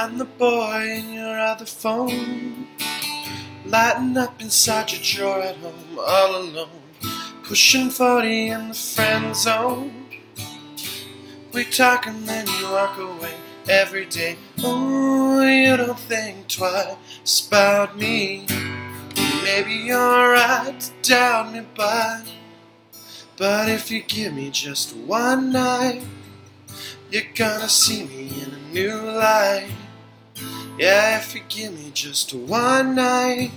I'm the boy in your other phone, lighting up inside your drawer at home, all alone, pushing 40 in the friend zone. We talk and then you walk away every day. Oh, you don't think twice about me. Maybe you're right to doubt me, but if you give me just one night, you're gonna see me in a new light. Yeah, if you give me just one night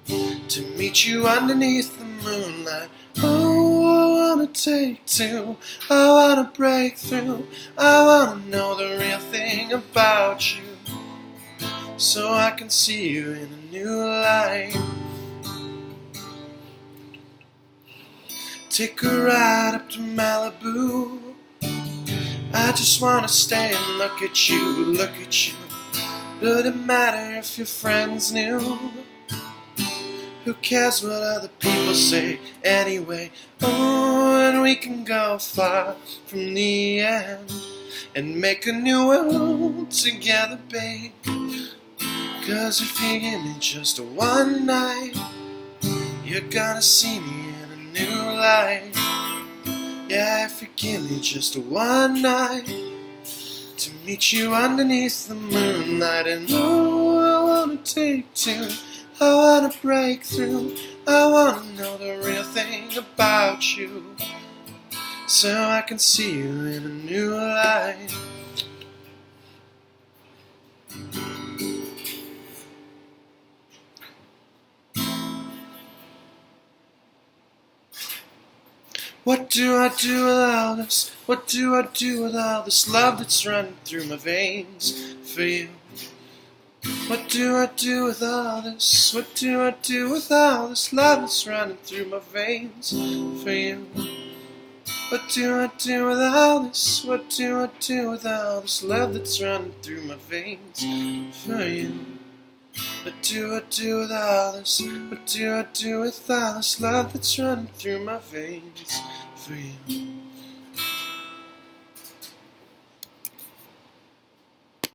to meet you underneath the moonlight. Oh, I wanna take two, I wanna break through, I wanna know the real thing about you, so I can see you in a new light. Take a ride up to Malibu, I just wanna stay and look at you, look at you. Doesn't matter if your friends knew. Who cares what other people say anyway? Oh, and we can go far from the end and make a new world together, babe. 'Cause if you give me just one night, you're gonna see me in a new light. Yeah, if you give me just one night to meet you underneath the moonlight. And oh, I wanna take two, I wanna break through, I wanna know the real thing about you, so I can see you in a new light. What do I do with all this? What do I do with all this love that's running through my veins for you? What do I do with all this? What do I do with all this love that's running through my veins for you? What do I do with all this? What do I do with all this love that's running through my veins for you? What do I do with all this? What do I do with all this love that's running through my veins for you?